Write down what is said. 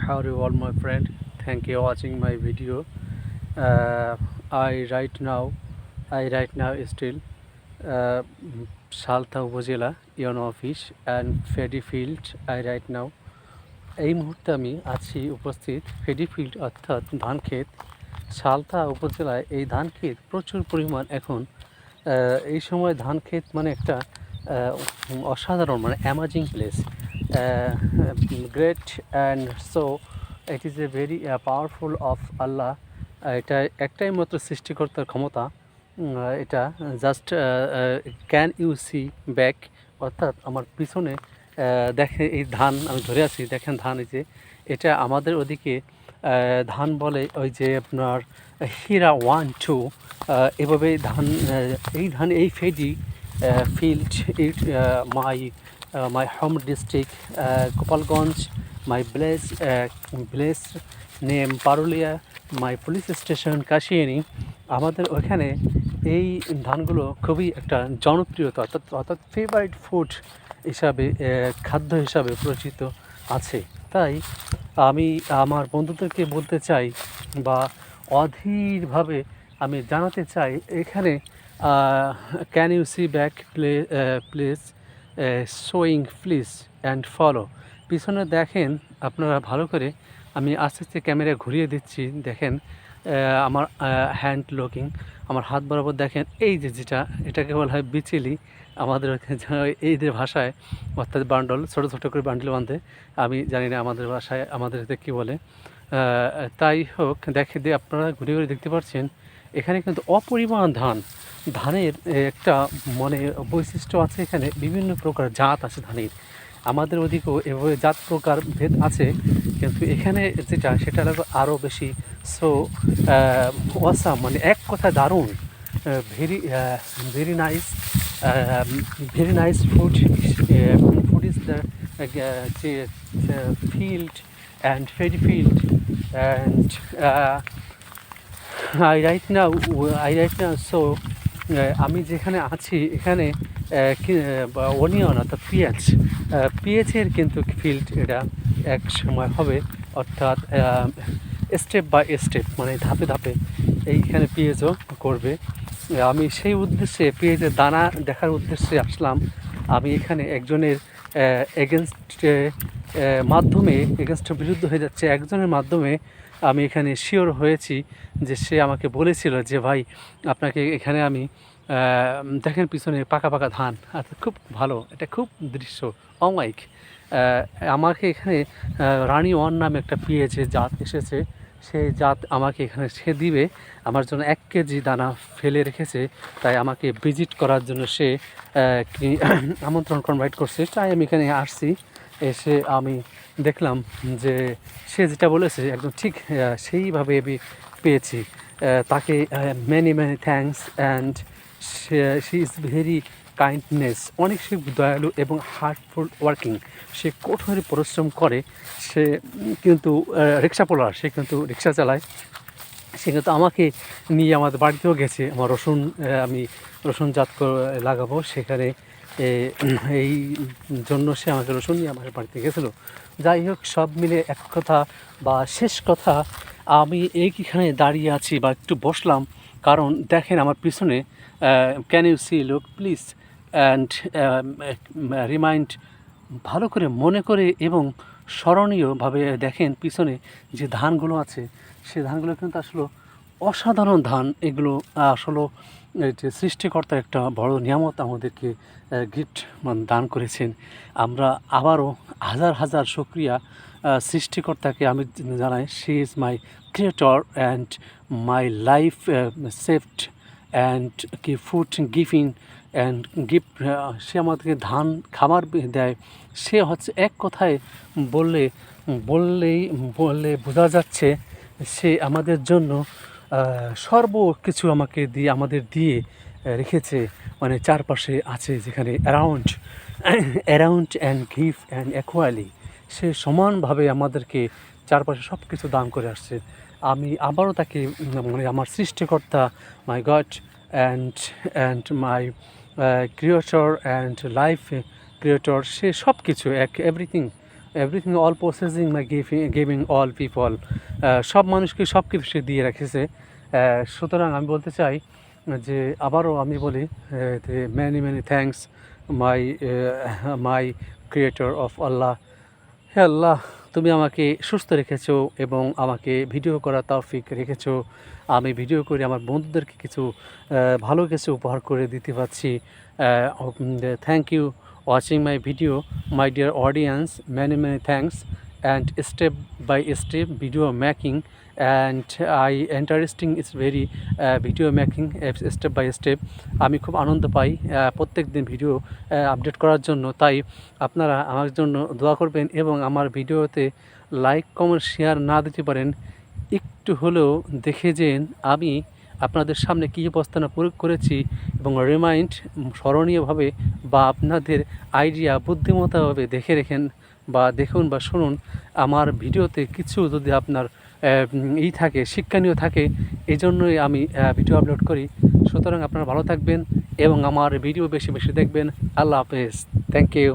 How are you all, my friend? Thank you for watching my video. Uh, I right now, I right now still uh, Saltha উপজেলা UNO office and ফেডি field I right now এই মুহূর্তে আমি আছি উপস্থিত ফেডি field অর্থাৎ ধান ক্ষেত সালথা উপজেলায় এই ধান ক্ষেত প্রচুর পরিমাণ এখন এই সময় ধান ক্ষেত মানে একটা অসাধারণ মানে amazing place great and so it is a very powerful of Allah এটা একটাই মাত্র সৃষ্টিকর্তার ক্ষমতা এটা just can you see back অর্থাৎ আমার পিছনে দেখে এই ধান আমি ধরে আছি দেখেন ধান এই যে এটা আমাদের ওদিকে ধান বলে ওই যে আপনার হীরা 1-2 এভাবে ধান এই ফেডি field it my home district Gopalganj, my place name Parulia, my police station Kashiani আমাদের ওখানে এই ধানগুলো খুবই একটা জনপ্রিয়তা অর্থাৎ ফেভারিট ফুড হিসাবে খাদ্য হিসাবে পরিচিত আছে। তাই আমি আমার বন্ধুদেরকে বলতে চাই বা অধীরভাবে আমি জানাতে চাই এখানে can you see back place showing please and follow পিছনে দেখেন আপনারা ভালো করে আমি আস্তে আস্তে ক্যামেরা ঘুরিয়ে দিচ্ছি দেখেন আমার হ্যান্ড লকিং আমার হাত বরাবর দেখেন এই যে যেটা এটাকে বলা হয় বিচিলি আমাদের এইদের ভাষায় অর্থাৎ বান্ডল ছোটো ছোটো করে বান্ডল বাঁধে আমি জানি না আমাদের ভাষায় আমাদের এতে কী বলে তাই হোক দেখে দিয়ে আপনারা ঘুরে ঘুরে দেখতে পাচ্ছেন এখানে কিন্তু অপরিমাণ ধানের একটা মানে বৈশিষ্ট্য আছে এখানে বিভিন্ন প্রকার জাত আছে ধানের আমাদের ওদিকেও এভাবে জাত প্রকার ভেদ আছে কিন্তু এখানে যেটা সেটা হলো আরও বেশি সো ওয়াসাম মানে এক কথা দারুণ very nice food is the field and very field and I right now so আমি যেখানে আছি এখানে অনিয়ন অর্থাৎ পিএচের কিন্তু ফিল্ড এটা এক সময় হবে অর্থাৎ স্টেপ বাই স্টেপ মানে ধাপে ধাপে এইখানে পিএচও করবে আমি সেই উদ্দেশ্যে পিএচের দানা দেখার উদ্দেশ্যে আসলাম আমি এখানে একজনের এগেনস্টের বিরুদ্ধে হয়ে যাচ্ছে একজনের মাধ্যমে আমি এখানে শিওর হয়েছি যে সে আমাকে বলেছিল যে ভাই আপনাকে এখানে আমি দেখেন পিছনে পাকা পাকা ধান খুব ভালো এটা খুব দৃশ্য অমাইক আমাকে এখানে রানী ওয়ান নামে একটা পিএইচে জাত এসেছে সেই জাত আমাকে এখানে সে দিবে আমার জন্য 1 কেজি দানা ফেলে রেখেছে তাই আমাকে ভিজিট করার জন্য সে আমন্ত্রণ কনভাইট করছে তাই আমি এখানে আসছি এসে আমি দেখলাম যে সে যেটা বলেছে একদম ঠিক সেইভাবে আমি পেয়েছি তাকে many thanks and she is very kindness অনেক সে দয়ালু এবং হার্টফুল ওয়ার্কিং সে কঠোর পরিশ্রম করে সে কিন্তু রিক্সা পোলার সে কিন্তু রিক্সা চালায় সে কিন্তু আমাকে নিয়ে আমাদের বাড়িতেও গেছে আমার আমি রসুন জাত লাগাবো সেখানে এই জন্য সে আমাকে রসুন নিয়ে আমার বাড়িতে গেছিলো যাই হোক সব মিলে এক কথা বা শেষ কথা আমি এইখানে দাঁড়িয়ে আছি বা একটু বসলাম কারণ দেখেন আমার পিছনে can you see look please and remind ভালো করে মনে করে এবং স্মরণীয়ভাবে দেখেন পিছনে যে ধানগুলো আছে সে ধানগুলো কিন্তু আসলে অসাধারণ ধান এগুলো আসলে যে সৃষ্টিকর্তার একটা বড় নিয়ামত আমাদেরকে গিফট দান করেছেন আমরা আবারও হাজার হাজার শুকরিয়া সৃষ্টিকর্তাকে আমি জানাই she is my creator and my life saved and কি ফুড গিভিং অ্যান্ড গিফট সে আমাদেরকে ধান খাবার দেয় সে হচ্ছে এক কথায় বললে বোঝা যাচ্ছে সে আমাদের জন্য সর্ব কিছু আমাদের দিয়ে রেখেছে মানে চারপাশে আছে যেখানে অ্যারাউন্ড অ্যান্ড গিভ অ্যান্ড অ্যাকোয়ালি সে সমানভাবে আমাদেরকে চারপাশে সব কিছু দান করে আসছে আমি আবারও তাকে মানে আমার সৃষ্টিকর্তা my God and my creator and life creator সে সব কিছু everything everything all processing my giving all people, সব মানুষকে সব কিছু সে দিয়ে রেখেছে। সুতরাং আমি বলতে চাই যে আবারও আমি বলি many many thanks my my creator of Allah. হে আল্লাহ, তুমি আমাকে সুস্থ রেখেছো এবং আমাকে ভিডিও করার তৌফিক রেখেছো। আমি ভিডিও করে আমার বন্ধুদেরকে কিছু ভালো কিছু উপহার করে দিতে পারছি। Thank you watching my video my dear audience, many many thanks and step by step video making and I interesting it's very video making step by step. আমি খুব আনন্দ পাই প্রত্যেক দিন ভিডিও আপডেট করার জন্য। তাই আপনারা আমার জন্য দোয়া করবেন এবং আমার ভিডিওতে লাইক কমেন্ট শেয়ার না দিতে পারেন, একটু হলেও দেখে যেন আমি আপনাদের সামনে কী উপস্থাপনা প্রয়োগ করেছি এবং রিমাইন্ড স্মরণীয়ভাবে বা আপনাদের আইডিয়া বুদ্ধিমত্তাভাবে দেখে রেখেন বা দেখুন বা শুনুন। আমার ভিডিওতে কিছু যদি আপনার থাকে, শিক্ষণীয় থাকে, এই জন্যই আমি ভিডিও আপলোড করি। সুতরাং আপনারা ভালো থাকবেন এবং আমার ভিডিও বেশি বেশি দেখবেন। আল্লাহ হাফেজ, থ্যাংক ইউ।